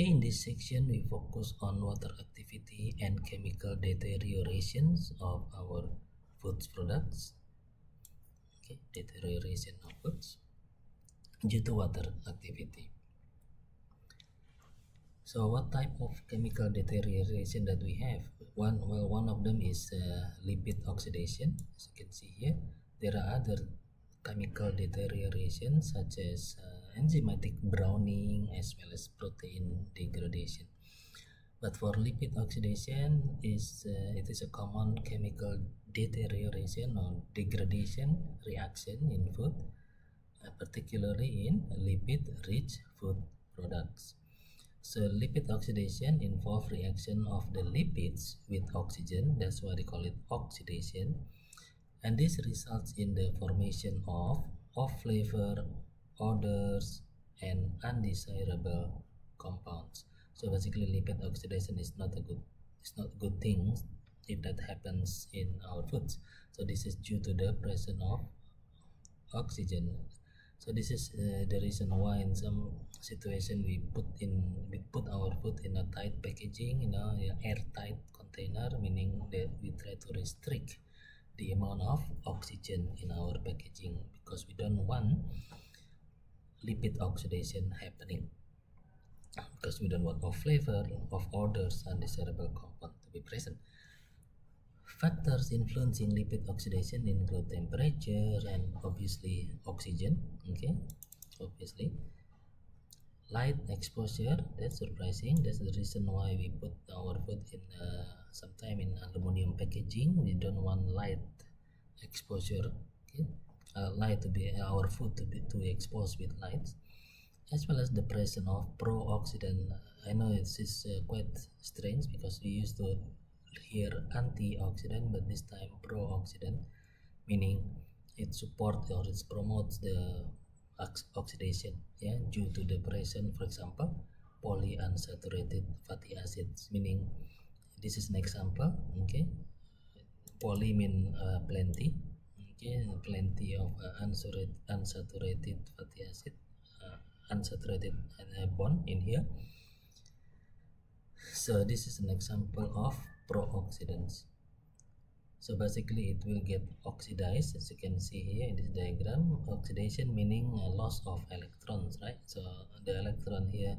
Okay, in this section we focus on water activity and chemical deteriorations of our food products. Okay, deterioration of foods due to water activity. So what type of chemical deterioration that we have? One of them is lipid oxidation. As you can see here, there are other chemical deterioration such as enzymatic browning as well as protein degradation. But for lipid oxidation, it is a common chemical deterioration or degradation reaction in food, particularly in lipid-rich food products. So lipid oxidation involves reaction of the lipids with oxygen. That's why they call it oxidation. And this results in the formation of off-flavor, odors, and undesirable compounds. So basically, lipid oxidation is not a good thing if that happens in our foods. So this is due to the presence of oxygen. So this is the reason why in some situation we put our food in a tight packaging, airtight container, meaning that we try to restrict the amount of oxygen in our packaging because we don't want lipid oxidation happening, because we don't want of flavor, of odors, and undesirable compound to be present. Factors influencing lipid oxidation include temperature and obviously oxygen. Okay, obviously light exposure. That's surprising. That's the reason why we put our food in sometime in aluminum packaging. We don't want light exposure. Okay, light to be our food to be to expose with light, as well as the presence of pro-oxidant. I know it is quite strange because we used to hear antioxidant, but this time pro-oxidant, meaning it supports or it promotes the oxidation, due to the presence, for example, polyunsaturated fatty acids, meaning this is an example. Okay, poly mean plenty. Okay, plenty of unsaturated fatty acid, unsaturated bond in here. So this is an example of pro-oxidants. So basically it will get oxidized, as you can see here in this diagram. Oxidation meaning loss of electrons, right? So the electron here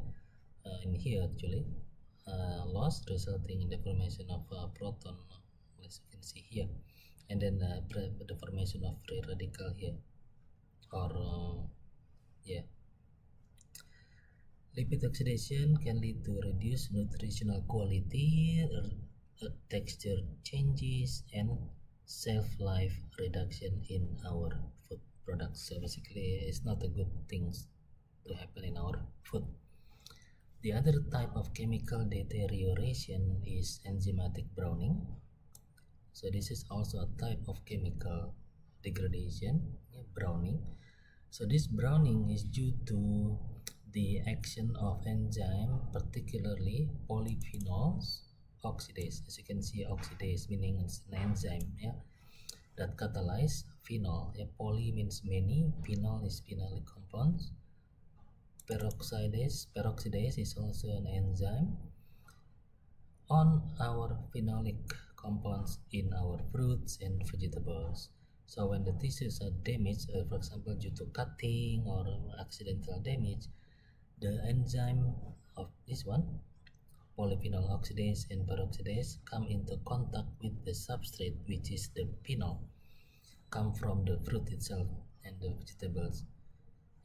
in here actually lost, resulting in the formation of proton, as you can see here, and then the formation of free radical here, or yeah. Lipid oxidation can lead to reduced nutritional quality, texture changes, and shelf-life reduction in our food products. So basically, it's not a good thing to happen in our food. The other type of chemical deterioration is enzymatic browning. So this is also a type of chemical degradation, browning. So this browning is due to the action of enzyme, particularly polyphenols oxidase. As you can see, oxidase meaning it's an enzyme, that catalyze phenol. Poly means many, phenol is phenolic compounds. Peroxidase is also an enzyme on our phenolic compounds in our fruits and vegetables. So when the tissues are damaged, for example due to cutting or accidental damage, the enzyme of this one, polyphenol oxidase and peroxidase, come into contact with the substrate, which is the phenol, come from the fruit itself and the vegetables.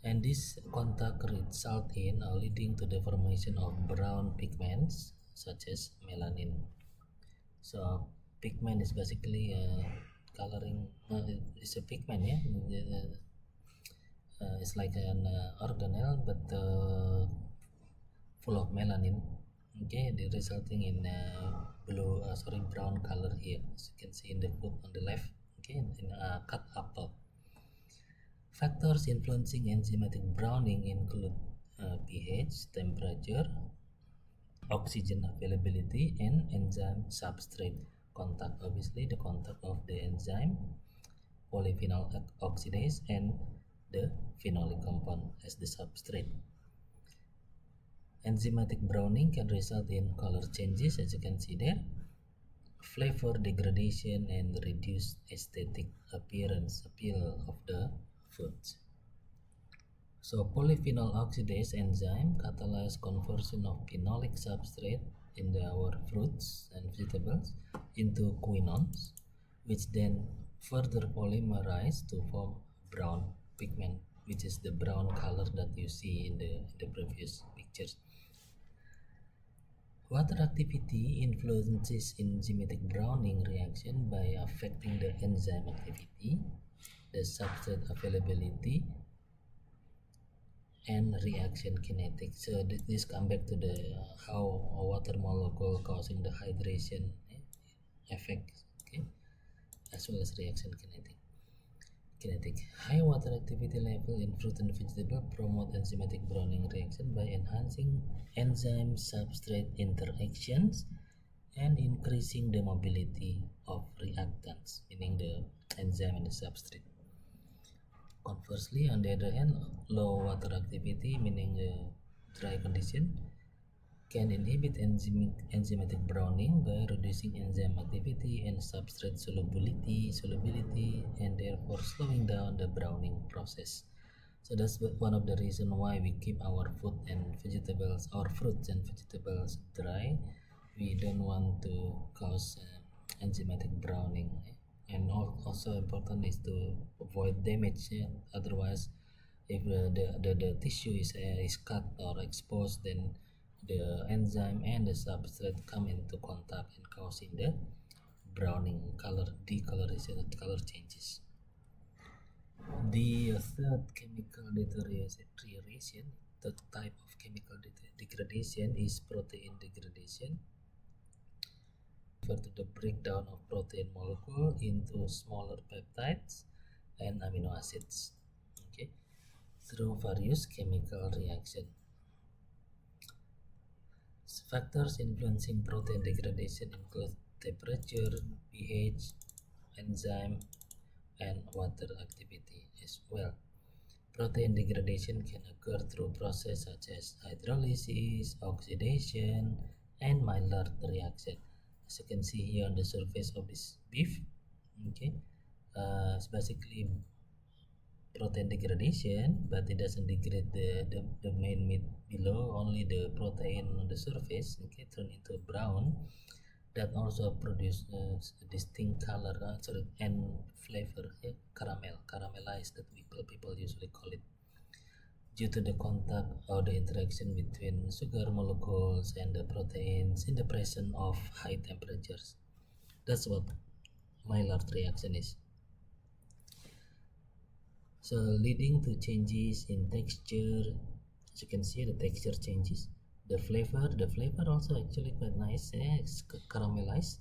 And this contact result in leading to the formation of brown pigments such as melanin. So pigment is basically coloring. It's a pigment, it's like an organelle, but full of melanin. Okay, resulting in brown color here, as you can see in the food on the left. Okay, in a cut apple. Factors influencing enzymatic browning include pH, temperature, oxygen availability, and enzyme substrate contact. Obviously, the contact of the enzyme, polyphenol oxidase, and the phenolic compound as the substrate. Enzymatic browning can result in color changes, as you can see there, flavor degradation, and reduced aesthetic appeal of the foods. So polyphenol oxidase enzyme catalyze conversion of phenolic substrate in our fruits and vegetables into quinones, which then further polymerize to form brown pigment, which is the brown color that you see in the previous pictures. Water activity influences enzymatic browning reaction by affecting the enzyme activity, the substrate availability, and reaction kinetics. So this come back to the how a water molecule causing the hydration effect, okay, as well as reaction kinetic. High water activity level in fruit and vegetable promote enzymatic browning reaction by enhancing enzyme substrate interactions and increasing the mobility of reactants, meaning the enzyme and the substrate. Conversely, on the other hand, low water activity, meaning dry condition, can inhibit enzymatic browning by reducing enzyme activity and substrate solubility, and therefore slowing down the browning process. So that's one of the reasons why we keep our fruits and vegetables dry. We don't want to cause enzymatic browning. And also important is to avoid damage, otherwise if the tissue is cut or exposed, then the enzyme and the substrate come into contact and causing the browning, decoloration, color changes. The third chemical deterioration, the type of chemical degradation is protein degradation, to the breakdown of protein molecule into smaller peptides and amino acids, okay, through various chemical reactions. Factors influencing protein degradation include temperature, pH, enzyme, and water activity as well. Protein degradation can occur through processes such as hydrolysis, oxidation, and Maillard reaction. As you can see here on the surface of this beef, okay, it's basically protein degradation, but it doesn't degrade the main meat below, only the protein on the surface, okay, turn into brown. That also produce a distinct color and flavor, caramelized, that people usually call it, due to the contact or the interaction between sugar molecules and the proteins in the presence of high temperatures. That's what Maillard reaction is. So leading to changes in texture, as you can see, the texture changes. The flavor also actually quite nice, it's caramelized,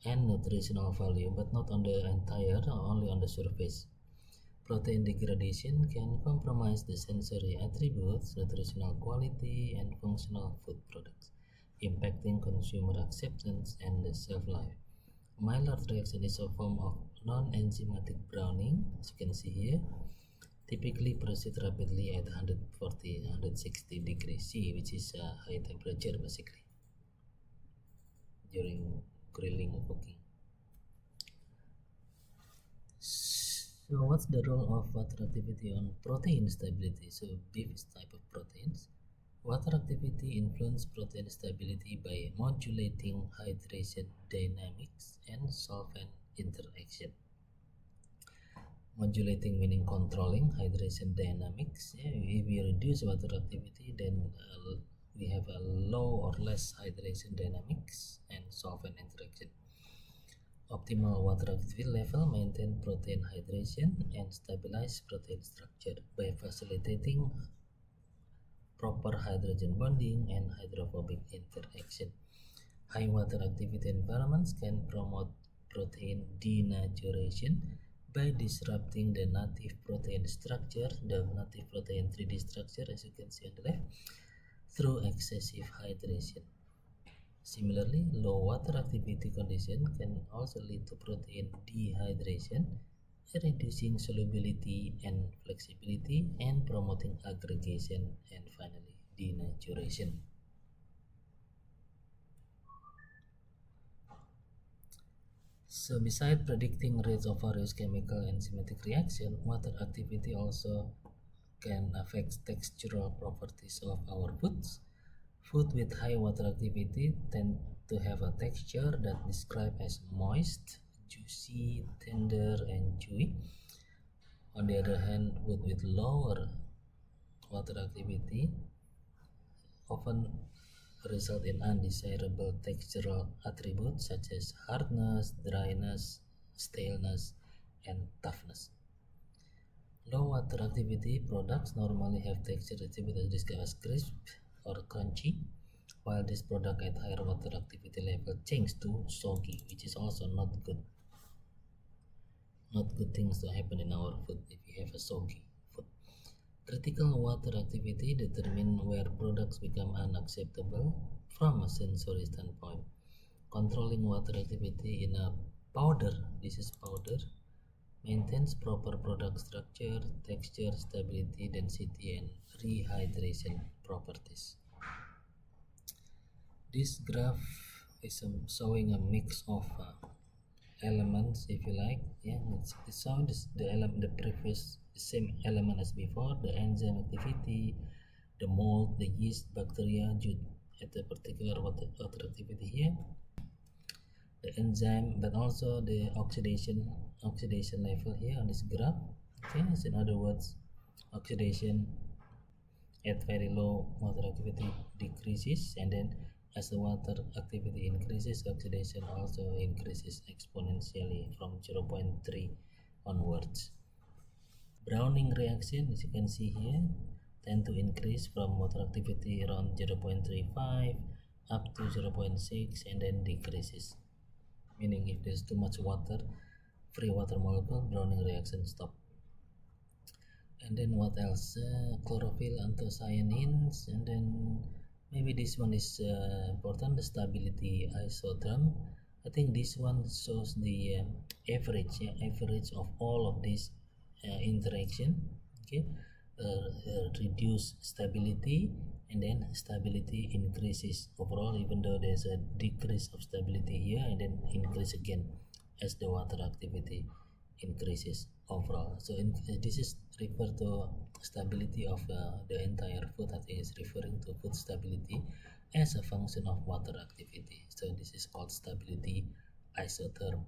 and nutritional value, but not on the entire, only on the surface. Protein degradation can compromise the sensory attributes, nutritional quality, and functional food products, impacting consumer acceptance and the shelf life. Maillard reaction is a form of non-enzymatic browning, as you can see here. Typically proceed rapidly at 140-160 degrees C, which is a high temperature basically during grilling or cooking. So what's the role of water activity on protein stability? So beef is type of proteins. Water activity influences protein stability by modulating hydration dynamics and solvent interaction. Modulating meaning controlling hydration dynamics. If we reduce water activity, then we have a low or less hydration dynamics and solvent interaction. Optimal water activity level maintain protein hydration and stabilize protein structure by facilitating proper hydrogen bonding and hydrophobic interaction. High water activity environments can promote protein denaturation by disrupting the native protein structure, the native protein 3D structure, as you can see on the left, through excessive hydration. Similarly, low water activity condition can also lead to protein dehydration, reducing solubility and flexibility and promoting aggregation and finally denaturation. So besides predicting rates of various chemical enzymatic reaction, water activity also can affect textural properties of our foods. Food with high water activity tend to have a texture that described as moist, juicy, tender, and chewy. On the other hand, food with lower water activity often result in undesirable textural attributes such as hardness, dryness, staleness, and toughness. Low water activity products normally have texture attributes described as crisp or crunchy, while this product at higher water activity level change to soggy, which is also not good. Not good things to happen in our food if we have a soggy food. Critical water activity determine where products become unacceptable from a sensory standpoint. Controlling water activity in a powder, this is powder, maintains proper product structure, texture, stability, density, and rehydration properties. This graph is showing a mix of elements, if you like. Yeah, it's showing the previous same element as before, the enzyme activity, the mold, the yeast, bacteria due at a particular water activity here, the enzyme, but also the oxidation level here on this graph. Okay, so in other words, oxidation at very low water activity decreases, and then as the water activity increases, oxidation also increases exponentially from 0.3 onwards. Browning reaction, as you can see here, tend to increase from water activity around 0.35 up to 0.6 and then decreases. Meaning if there's too much water, free water molecule, browning reaction stop. And then what else? Chlorophyll, anthocyanins, and then maybe this one is important, the stability isotherm. I think this one shows the average of all of these interaction. Okay, reduce stability, and then stability increases overall, even though there's a decrease of stability here, and then increase again as the water activity increases overall. So this is referred to stability of the entire food. I think is referring to food stability as a function of water activity. So this is called stability isotherm.